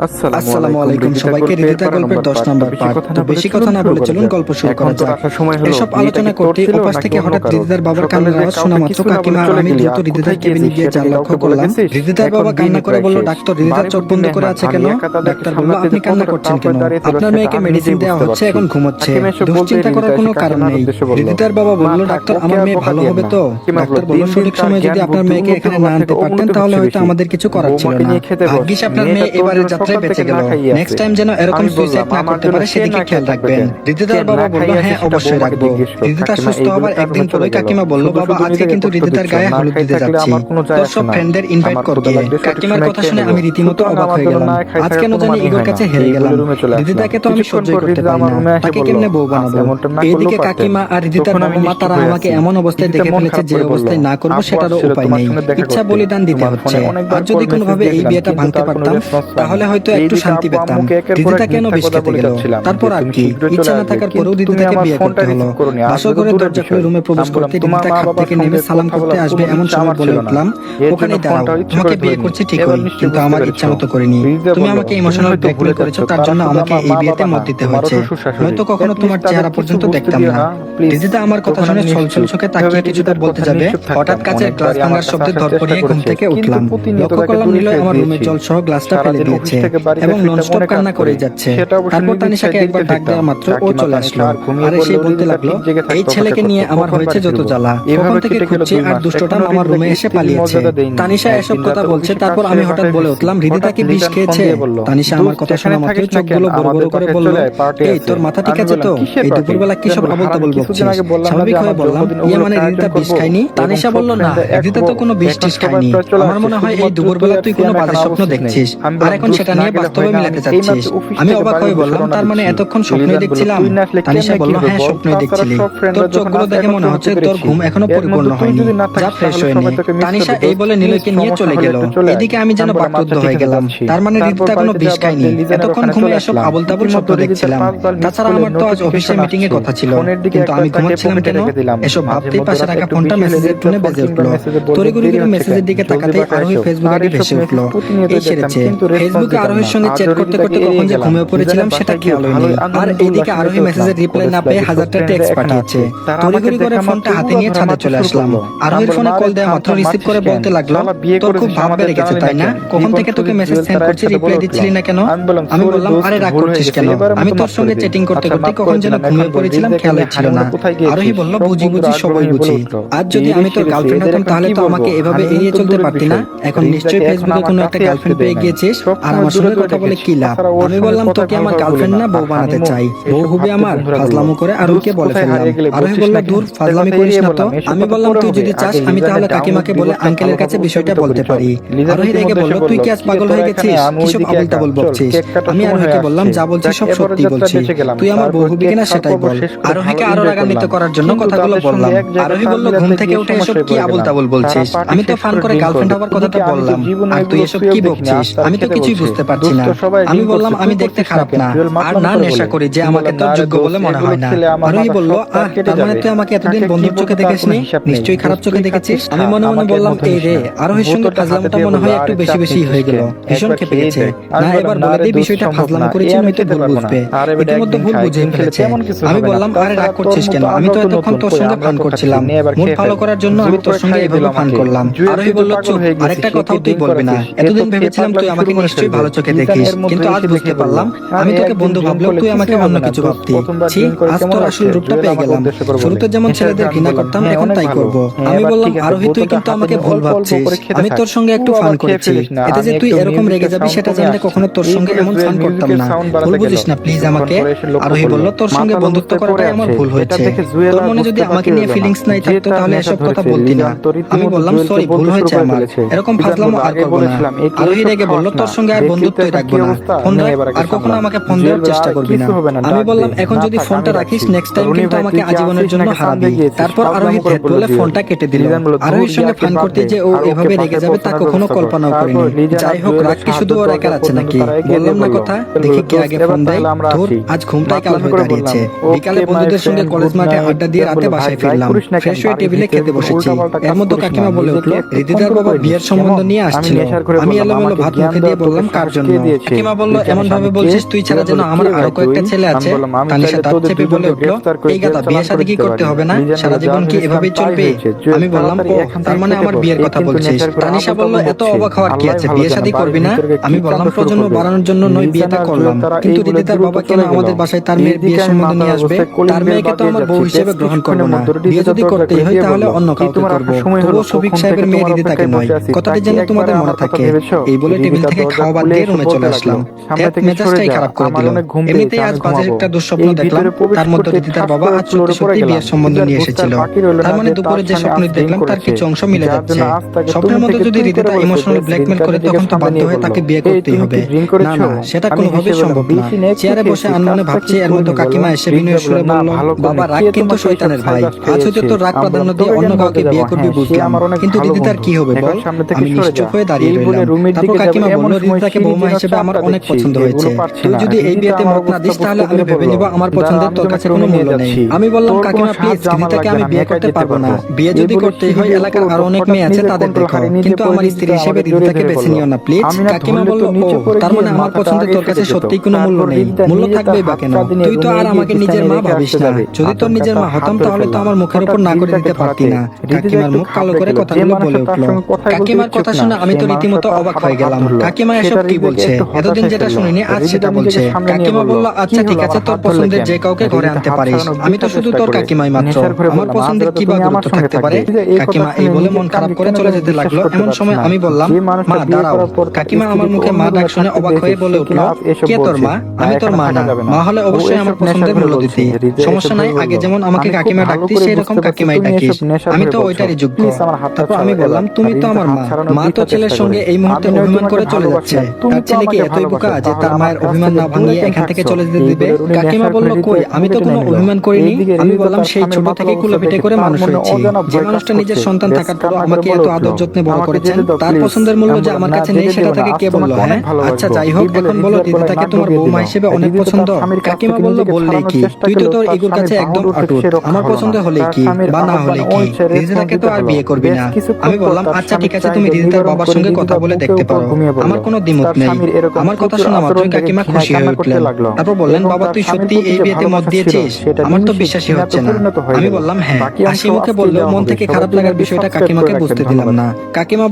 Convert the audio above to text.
আসসালামু আলাইকুম সবাইকে। হৃদিতা গল্পের 10 নম্বর পার্ট। তো বেশি কথা না বলে চলুন গল্প শুরু করা যাক। এসব আলোচনা করতে ওপাশ থেকে হঠাৎ হৃদিতার বাবার কান্নার আওয়াজ শোনা মাত্র কাকিমা আর আমি দ্রুত হৃদিতার কেবিনে গিয়ে যা লক্ষ্য করলাম, হৃদিতার বাবা কান্না করে বলল, ডাক্তার হৃদিতার চোখ বন্ধ করে আছে কেন? ডাক্তার বলল, আপনি কান্না করছেন কেন? আপনার মেয়েকে মেডিসিন দেওয়া হচ্ছে, এখন ঘুমোচ্ছে, দুশ্চিন্তা করার কোনো কারণ নেই। হৃদিতার বাবা বলল, ডাক্তার আমার মেয়ে ভালো হবে তো? ডাক্তার বলল, সঠিক সময়ে যদি আপনার মেয়েকে এখানে না আনতে পারতেন তাহলে হয়তো আমাদের কিছু করার ছিল না। ভাগ্যিস আপনার মেয়ে এবারের যাত্রায় বেঁচে গেল। নেক্সট টাইম যেন এরকম সুইসাইড না করতে পারে সেদিকে খেয়াল রাখবেন। হৃদিতার বাবা বলল, হ্যাঁ অবশ্যই রাখবো। হৃদিতা সুস্থ হবার একদিন পরে কাকিমা বলল, বাবা আজকে কিন্তু হৃদিতার গায়ে হলুদ দিতে যাচ্ছি, তোর সব ফ্রেন্ডদের ইনভাইট করতে। কাকিমার কথা শুনে আমি রীতিমতো অবাক হয়ে গেলাম। আজ কেন জানি ইগোর কাছে হেরে গেলাম। হৃদিতাকে তো আমি সহ্যই করতে পারি না, তাকে কেমনে বউ বানাবো? এইদিকে কাকিমা আর হৃদিতার বাবা মা তারা আমাকে এমন অবস্থায় দেখে ফেলেছে যে অবস্থায় না করবো সেটারও উপায় নেই। ইচ্ছা বলিদান দিতে হচ্ছে। আর যদি কোনোভাবে এই বিয়েটা ভাঙতে পারতাম তাহলে হয়তো একটু শান্তি পেতাম। হৃদিতা কেন বিষ খেতে গেল? তারপর আর কি, ইচ্ছা না থাকার পরেও হৃদিতাকে বিয়ে করতে হলো। বাসর ঘরে দরজা খুলে রুমে প্রবেশ করতে হৃদিতা খাট থেকে নেমে সালাম করতে আসবে এমন সময় বলে উঠলাম, ওখানে দাঁড়াও, তোমাকে বিয়ে করছি ঠিকই, কিন্তু আমার ইচ্ছা মতো করিনি। তুমি আমাকে ইমোশনাল ব্ল্যাকমেল করেছো, তার জন্য আমাকে এই বিয়েতে মত দিতে হয়েছে, নয়তো কখনো তোমার চেহারা পর্যন্ত দেখতাম না। হৃদিতা আমার কথা শুনে ছলছল চোখে তাকিয়ে কিছুটা বলতে যাবে, হঠাৎ কাচের গ্লাস ভাঙার শব্দে ধরপড়িয়ে ঘুম থেকে উঠলাম। লক্ষ্য করলাম নিলয় আমার রুমের জল সহ গ্লাসটা ফেলে দিয়েছে এবং ননস্টপ কান্না করে যাচ্ছে। তারপর তানিশাকে একবার ডাক দেওয়া মাত্র ও চলে আসলো। আর সে বলতে লাগলো, এই ছেলেকে নিয়ে আমার হয়েছে যত জ্বালা, কখন থেকে খুঁজছি আর দুষ্টটা আমার রুমে এসে পালিয়েছে। তানিশা এসব কথা বলছে, তারপর আমি হঠাৎ বলে উঠলাম, হৃদিতা কি বিষ খেয়েছে? তানিশা আমার কথা শোনা মাত্র চোখগুলো বড় বড় করে বলল, এই তোর মাথা ঠিক আছে তো? এই দুপুরবেলা কি সব আবল তাবল বকছিস? স্বাভাবিক হয়ে বললাম, ইয়ে মানে হৃদিতা বিষ খায়নি? তানিশা বলল, না হৃদিতা তো কোনো বিষ টিষ খায়নি, আমার মনে হয় এই দুপুরবেলা তুই কোনো বাজে স্বপ্ন দেখছিস আর এখন সেটা নিয়ে বাস্তবে মিলাতে চাচ্ছিস। আমি অবাক হয়ে বললাম, তার মানে এতক্ষণ স্বপ্নই দেখছিলাম? তানিশা বলল, হ্যাঁ স্বপ্নই দেখছিলি, তোর চোখগুলো দেখে মনে হচ্ছে তোর ঘুম এখনো পরিপূর্ণ হয়নি, যা ফ্রেশ হয়ে নে। তানিশা এই বলে নিলয়কে নিয়ে চলে গেল। এদিকে আমি যেন বাকরুদ্ধ হয়ে গেলাম, তার মানে হৃদিতা কোনো বিষ খায়নি, এতক্ষণ ঘুমে এসব আবল তাবল স্বপ্ন দেখছিলাম। তাছাড়া আমার তো আজ অফিসে মিটিং এর কথা ছিল, কিন্তু আমি ঘুমাচ্ছিলাম কেন? এসব ভাবতেই পাশে রাখা ফোনটা মেসেজের টোনে বেজে উঠলো। তড়িঘড়ি করে মেসেজের দিকে তাকাতেই আরোহী ফেসবুক আইডি ভেসে উঠলো। এই সেরেছে, ফেসবুকে আরোহীর সঙ্গে চ্যাট করতে করতে কখন যে ঘুমিয়ে পড়েছিলাম সেটা খেয়াল হয়নি। আর এইদিকে আরোহী মেসেজের রিপ্লাই না পেয়ে হাজারটা টেক্সট পাঠিয়েছে। তড়িঘড়ি করে ফোনটা হাতে নিয়ে ছাদে চলে আসলাম। আরোহীর ফোনে কল দেওয়া মাত্র রিসিভ করে বলতে লাগলো, তোর খুব ভাব বেড়ে গেছে তাই না? কখন থেকে তোকে মেসেজ সেন্ড করছি, রিপ্লাই দিচ্ছিলি না কেন? আমি বললাম, আরে রাগ করছিস কেন? আমি তোর সঙ্গে চ্যাটিং করতে করতে কখন যেন ঘুমিয়ে পড়েছিলাম, খেয়াল ছিল না। আরোহী বলল, বুঝি বুঝি সবই বুঝি। আজ যদি আমি তোর গার্লফ্রেন্ড হতাম তাহলে তো আমাকে এভাবে এড়িয়ে চলতে পারতি না। এখন নিশ্চয়ই ফেসবুকে কোনো একটা গার্লফ্রেন্ড পেয়ে গিয়েছিস আর আমার সঙ্গে কথা বলে কি লাভ? আমি বললাম, তোকে আমার গার্লফ্রেন্ড না বউ বানাতে চাই, বউ হবে আমার। ফাজলামো করে আরোহীকে বলে ফেললাম। আরোহী বলল, দূর ফাজলামি করিস না তো। আমি বললাম, তুই যদি চাস আমি তাহলে কাকিমাকে বলে আঙ্কেলের কাছে বিষয়টা বলতে পারি। আরোহী রেগে বলল, তুই কি আজ পাগল হয়ে গেছিস? কিসব আবল তাবল বলছিস? আমি আরোহীকে বললাম, যা বলছিস সব সত্যি বলছি, তুই আমার বউ হবি কিনা সেটাই বল। আরোহীকে আরো রাগান্বিত করার জন্য কথাগুলো বললাম। আরোহী বলল, ঘুম থেকে উঠে এসব কি আবল তাবল বলছিস? আমি তো ফান করে গার্লফ্রেন্ড হবার কথাটা বললাম, আর তুই এসব কি বকছিস? আমি তো কিছুই বুঝতে পারছি না। আমি বললাম, আমি দেখতে খারাপ না আর না নেশা করি যে আমাকে তোর যোগ্য বলে মনে হয় না। আরোহী বলল, তার মানে তুই আমাকে এতদিন বন্ধুর চোখে দেখিসনি, নিশ্চয়ই খারাপ চোখে দেখেছিস। আমি মনে মনে বললাম, এই রে, আরোহীর সঙ্গে ফাজলামটা মনে হয় একটু বেশি বেশি হয়ে গেল। ভীষণ খেপে গেছে। না এবার বলে দিই বিষয়টা ফাজলাম করেছি, নয়তো ভুল বুঝবে। ইতিমধ্যে ভুল বুঝে ফেলেছে। আমি বললাম, আরে রাগ করছিস কেন? আমি তো এতক্ষণ তোর সঙ্গে ফান করছিলাম, মুড ভালো করার জন্য আমি তোর সঙ্গে এভাবে ফান করলাম। আরোহী বলল, চুপ, আরেকটা কথাও তুই বলবি না। এতদিন ভেবেছিলাম তুই আমাকে নিশ্চয়ই ভালো চোখে দেখিস, কিন্তু আজ বুঝতে পারলাম আমি তোকে বন্ধু ভাবলেও তুই আমাকে অন্য কিছু ভাবতি। ছি, আজ তোর আসল রূপটা পেয়ে গেলাম। শুরুতে যেমন ছেলেদের ঘৃণা করতাম, এখন তাই করব। আমি বললাম, আরোহী তুই কিন্তু আমাকে ভুল ভাবছিস, আমি তোর সঙ্গে একটু ফান করেছি, এতে যে তুই এরকম রেগে যাবি সেটা জানলে কখনো তোর সঙ্গে এমন ফান করতাম না। ভুল বুঝিস না প্লিজ আমাকে। আরোহী বলল, তোর সঙ্গে বন্ধুত্ব করাটাই আমার ভুল হয়েছে, তোর মনে যদি আমাকে নিয়ে ফিলিংস নাই থাকতো তাহলে এসব কথা বলতি না। আমি বললাম, সরি, ভুল হয়েছে আমার, এরকম ফাজলামো আর করবো না। আরোহী রেগে বলল, তোর সঙ্গে আর বন্ধুত্বই রাখবো না, ফোন রাখ, আর কখনো আমাকে ফোন দেওয়ার চেষ্টা করবি না। আমি বললাম, এখন যদি ফোনটা রাখিস নেক্সট টাইম কিন্তু আমাকে আজীবনের জন্য হারাবি। তারপর আরোহী ধ্যাত বলে ফোনটা কেটে দিল। আরোহীর সঙ্গে ফান করতে যে ও এভাবে রেগে যাবে তা কখনো কল্পনাও করিনি। যাই হোক, রাগ কি শুধু ওর একার আছে নাকি? বললাম না কথা, দেখি কে আগে ফোন দেয়। ধুর, আজ ঘুমটাই কাল হয়ে দাঁড়িয়েছে। বিকালে বন্ধুদের সঙ্গে কলেজ মাঠে আড্ডা দিয়ে রাতে বাসায় ফিরলাম। ফ্রেশ হয়ে টেবিলে খেতে বসেছি। এর মধ্যে কাকিমা বলে উঠলো, হৃদিতার বাবা বিয়ের সম্বন্ধ নিয়ে আসছিল। আমি এলোমেলো ভাত মুখে দিয়ে বললাম, কার করার জন্য। কাকিমা বলল, এমন ভাবে বলছিস তুই ছাড়া যেন আমার আরো কয়েকটা ছেলে আছে। তানিশা দাঁত চেপে বলে উঠলো, এই গাদা বিয়ে শাদী কি করতে হবে না? সারা জীবন কি এভাবেই চলবে? আমি বললাম, ও তার মানে আমার বিয়ের কথা বলছিস? তানিশা বলল, এত অবাক হওয়ার কি আছে, বিয়ে শাদী করবি না? আমি বললাম, প্রজন্ম বাড়ানোর জন্য নয় বিয়েটা করলাম, কিন্তু দিদিদার বাবা কেন আমাদের বাসায় তার মেয়ের বিয়ের সম্বন্ধ নিয়ে আসবে? তার মেয়েকে তো আমার বউ হিসেবে গ্রহণ করবো না। বিয়ে যদি করতেই হয় তাহলে অন্য কাউকে করবো, তবুও শফিক সাহেবের মেয়ে দিদিতাকে নয়। কথাটি যেন তোমাদের মনে থাকে। এই বলে টেবিল থেকে খাওয়া বাদ দিয়ে রুমে চলে আসলাম। মেজাজটাই খারাপ করে দিল। এমনিতেই আজ বাজে একটা দুঃস্বপ্ন দেখলাম, তার মধ্যে দিদিতার বাবা আজ সত্যি সত্যি বিয়ের সম্বন্ধ নিয়ে এসেছিল। তার মানে দুপুরে যে স্বপ্ন দেখলাম তার কিছু অংশ মিলে যাচ্ছে। স্বপ্নের মধ্যে যদি রিদিতা ইমোশনাল ব্ল্যাকমেল করে তখন তো বাধ্য হয়ে তাকে বিয়ে করতেই হবে। না না, সেটা কোনোভাবেই সম্ভব না। চেয়ারে বসে আনমনে ভাবছে, এর মধ্যে কাকিমা এসে বিনয়ের সুরে বলল, বাবা রাগ কিন্তু শয়তানের ভাই, আজ হয়তো তোর রাগ প্রাধান্য দিয়ে অন্য কাউকে বিয়ে করবি বুঝলাম, কিন্তু দিদিতার কি হবে বল? আমি নিশ্চুপ হয়ে দাঁড়িয়ে রইলাম। তারপর কাকিমা বলল, দিদিতাকে বৌমা হিসেবে আমার অনেক পছন্দ হয়েছে, তুই যদি এই বিয়েতে মত না দিস তাহলে আমি ভেবে নিব আমার পছন্দের তোর কাছে কোনো মূল্য নেই। আমি বললাম, কাকিমা প্লিজ, দিদিতাকে আমি বিয়ে করতে পারবো না। বিয়ে যদি করতেই হয় এলাকার আরো অনেক মেয়ে আছে, তাদের দেখো, কিন্তু আমার স্ত্রী হিসেবে দিদিতাকে বেছে নিও না প্লিজ। কাকিমা বলল, ও তার মানে আমার পছন্দের তোর কাছে সত্যিই কোনো মূল্য নেই? মূল্য থাকবেই বা কেন? তুই তো আর আমাকে নিজের মা ভাবিস না। যদি তোর নিজের মা হতাম তাহলে তো আমার মুখের উপর না করে দিতে পারতি না। কাকিমার মুখ কালো করে কথাগুলো বলে উঠলো। কাকিমার কথা শুনে আমি তো রীতিমতো অবাক হয়ে গেলাম। কাকিমা এসব কি বলছে? এতদিন যেটা শুনিনি আজ সেটা বলছে। কাকিমা বলল, আচ্ছা ঠিক আছে, তোর পছন্দের যে কাউকে ঘরে আনতে পারিস, আমি তো শুধু তোর কাকিমাই মাত্র, আমার পছন্দের কি বা গুরুত্ব থাকতে পারে? কাকিমা এই বলে মন খারাপ করে চলে যেতে লাগলো। এমন সময় আমি বললাম, মা দাঁড়াও। কাকিমা আমার মুখে মা ডাক শুনে অবাক হয়ে বলে উঠলো, কে তোর মা? আমি তোর মা না, মা হলে অবশ্যই আমার পছন্দের মূল্য দিতি। সমস্যা নাই, আগে যেমন আমাকে কাকিমা ডাকতি সেই রকম কাকিমাই ডাকিস, আমি তো ওইটারই যোগ্য। তারপর আমি বললাম, তুমি তো আমার মা, মা তো ছেলের সঙ্গে এই মুহূর্তে অভিমান করে চলে যাচ্ছে। তার ছেলে কি এতই বোকা যে তার মায়ের অভিমান না ভাঙিয়ে এখান থেকে চলে যেতে দিবে? কাকিমা বলল, কই, আমি তো কোনো অভিমান করিনি। আমি বললাম, সেই ছোট থেকে কুলাপিঠে করে মানুষ হয়েছি, যে মানুষটা নিজের সন্তান থাকার পর আমাকে এত আদর যত্নে বড় করেছেন, তার পছন্দের মূল্য যে আমার কাছে নেই সেটা থেকে কে বললো? হ্যাঁ আচ্ছা যাই হোক, এখন বলো দিদিতাকে তোমার বৌমা হিসেবে অনেক পছন্দ? কাকিমা বলল, বললেই কি, তুই তো তোর ইগোর কাছে একদম অটুট, আমার পছন্দ হলেই কি বা না হলেই কি, দিদিতাকে তো আর বিয়ে করবি না। আমি বললাম, আচ্ছা ঠিক আছে, তুমি দিদিতার বাবার সঙ্গে কথা বলে দেখতে পারো, আমার কোনো দ্বিমত নেই। আমার কথা শোনা মাত্রই কাকিমা খুশি হয়ে উঠলেন। তারপর বললেন, বাবা তুই সত্যি এই বিয়েতে মত দিয়েছিস? আমার তো বিশ্বাসই হচ্ছে না। আমি বললাম, হ্যাঁ। হাসি মুখে বললেও মন থেকে খারাপ লাগার বিষয়টা কাকিমাকে বুঝতে দিলাম না। কাকিমা